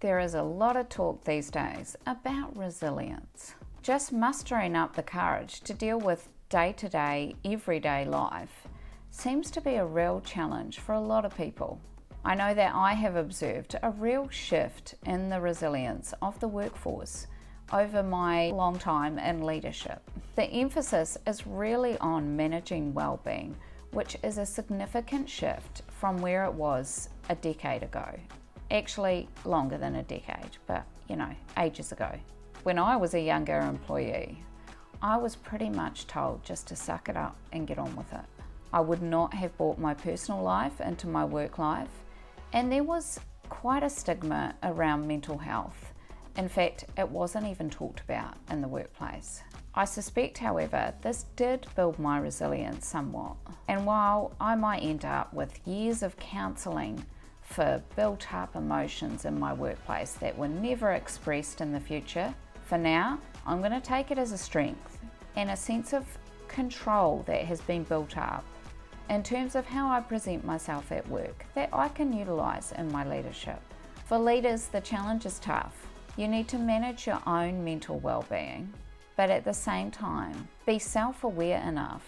There is a lot of talk these days about resilience. Just mustering up the courage to deal with day-to-day, everyday life seems to be a real challenge for a lot of people. I know that I have observed a real shift in the resilience of the workforce over my long time in leadership. The emphasis is really on managing well-being, which is a significant shift from where it was a decade ago. Actually, longer than a decade, but ages ago. When I was a younger employee, I was pretty much told just to suck it up and get on with it. I would not have brought my personal life into my work life, and there was quite a stigma around mental health. In fact, it wasn't even talked about in the workplace. I suspect, however, this did build my resilience somewhat. And while I might end up with years of counselling for built-up emotions in my workplace that were never expressed in the future, for now, I'm going to take it as a strength and a sense of control that has been built up in terms of how I present myself at work that I can utilise in my leadership. For leaders, the challenge is tough. You need to manage your own mental well-being, but at the same time, be self-aware enough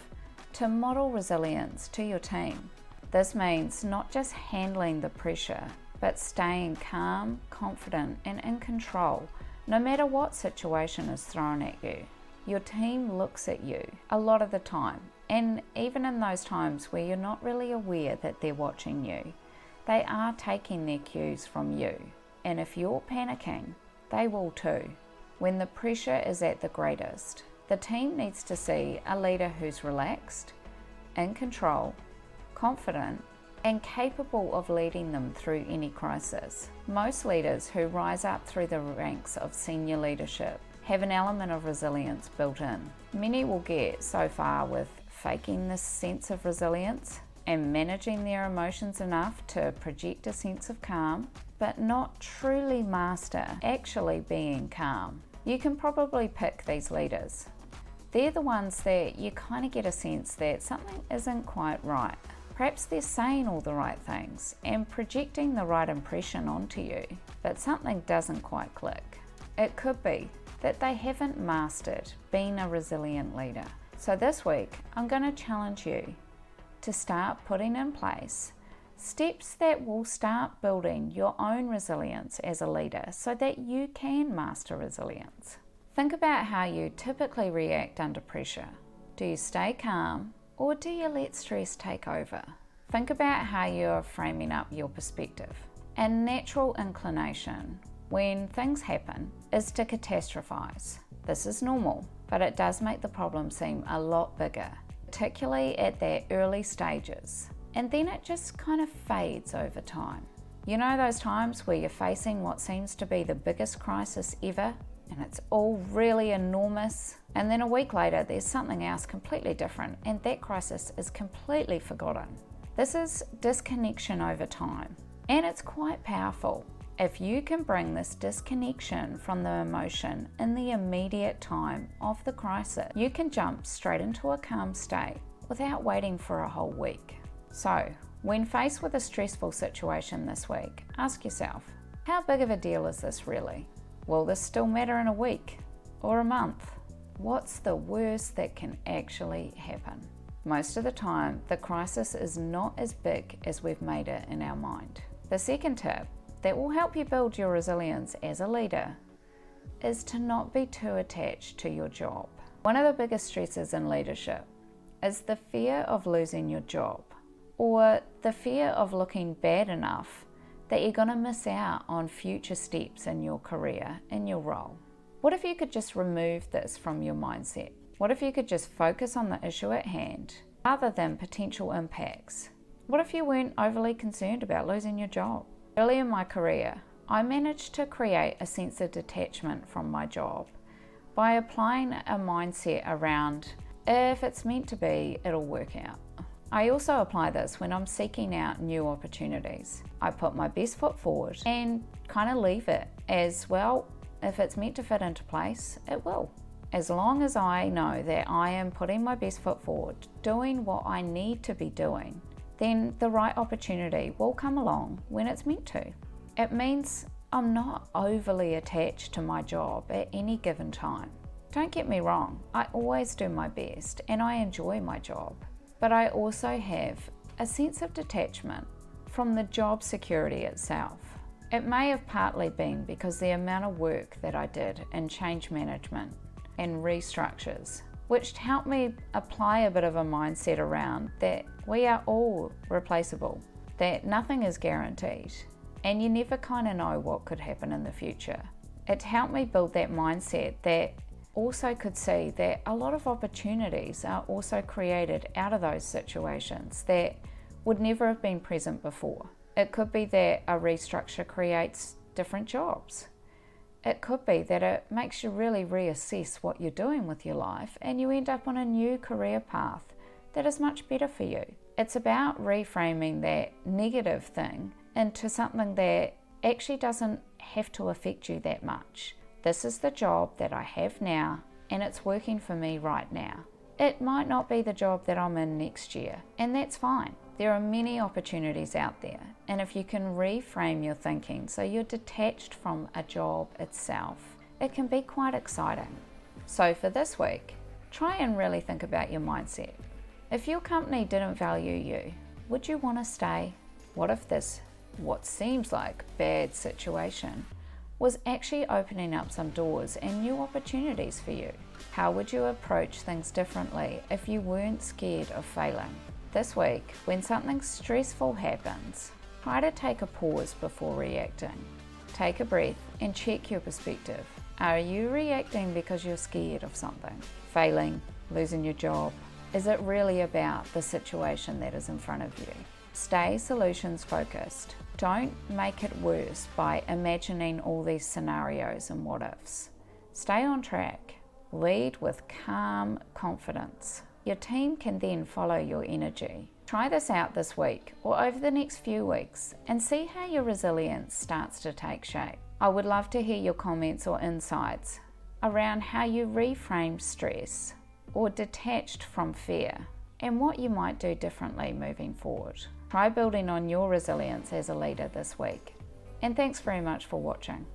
to model resilience to your team. This means not just handling the pressure, but staying calm, confident, and in control, no matter what situation is thrown at you. Your team looks at you a lot of the time, and even in those times where you're not really aware that they're watching you, they are taking their cues from you. And if you're panicking, they will too. When the pressure is at the greatest, the team needs to see a leader who's relaxed, in control, confident, and capable of leading them through any crisis. Most leaders who rise up through the ranks of senior leadership have an element of resilience built in. Many will get so far with faking this sense of resilience and managing their emotions enough to project a sense of calm, but not truly master actually being calm. You can probably pick these leaders. They're the ones that you kind of get a sense that something isn't quite right. Perhaps they're saying all the right things and projecting the right impression onto you, but something doesn't quite click. It could be that they haven't mastered being a resilient leader. So this week, I'm going to challenge you to start putting in place steps that will start building your own resilience as a leader so that you can master resilience. Think about how you typically react under pressure. Do you stay calm or do you let stress take over? Think about how you're framing up your perspective. A natural inclination when things happen is to catastrophize. This is normal, but it does make the problem seem a lot bigger, particularly at their early stages. And then it just kind of fades over time. You know those times where you're facing what seems to be the biggest crisis ever, and it's all really enormous, and then a week later there's something else completely different and that crisis is completely forgotten. This is disconnection over time, and it's quite powerful. If you can bring this disconnection from the emotion in the immediate time of the crisis, you can jump straight into a calm state without waiting for a whole week. So, when faced with a stressful situation this week, ask yourself, how big of a deal is this really? Will this still matter in a week or a month? What's the worst that can actually happen? Most of the time, the crisis is not as big as we've made it in our mind. The second tip that will help you build your resilience as a leader is to not be too attached to your job. One of the biggest stresses in leadership is the fear of losing your job, or the fear of looking bad enough that you're going to miss out on future steps in your career, in your role. What if you could just remove this from your mindset? What if you could just focus on the issue at hand rather than potential impacts? What if you weren't overly concerned about losing your job? Early in my career, I managed to create a sense of detachment from my job by applying a mindset around, if it's meant to be, it'll work out. I also apply this when I'm seeking out new opportunities. I put my best foot forward and kind of leave it as, well, if it's meant to fit into place, it will. As long as I know that I am putting my best foot forward, doing what I need to be doing, then the right opportunity will come along when it's meant to. It means I'm not overly attached to my job at any given time. Don't get me wrong, I always do my best and I enjoy my job, but I also have a sense of detachment from the job security itself. It may have partly been because the amount of work that I did in change management and restructures, which helped me apply a bit of a mindset around that we are all replaceable, that nothing is guaranteed, and you never kind of know what could happen in the future. It helped me build that mindset that also could see that a lot of opportunities are also created out of those situations that would never have been present before. It could be that a restructure creates different jobs. It could be that it makes you really reassess what you're doing with your life and you end up on a new career path that is much better for you. It's about reframing that negative thing into something that actually doesn't have to affect you that much. This is the job that I have now and it's working for me right now. It might not be the job that I'm in next year, and that's fine. There are many opportunities out there, and if you can reframe your thinking so you're detached from a job itself, it can be quite exciting. So for this week, try and really think about your mindset. If your company didn't value you, would you want to stay? What if this, what seems like bad situation, was actually opening up some doors and new opportunities for you? How would you approach things differently if you weren't scared of failing? This week, when something stressful happens, try to take a pause before reacting. Take a breath and check your perspective. Are you reacting because you're scared of something? Failing, losing your job? Is it really about the situation that is in front of you? Stay solutions focused. Don't make it worse by imagining all these scenarios and what ifs. Stay on track. Lead with calm confidence. Your team can then follow your energy. Try this out this week or over the next few weeks and see how your resilience starts to take shape. I would love to hear your comments or insights around how you reframe stress or detached from fear and what you might do differently moving forward. Try building on your resilience as a leader this week. And thanks very much for watching.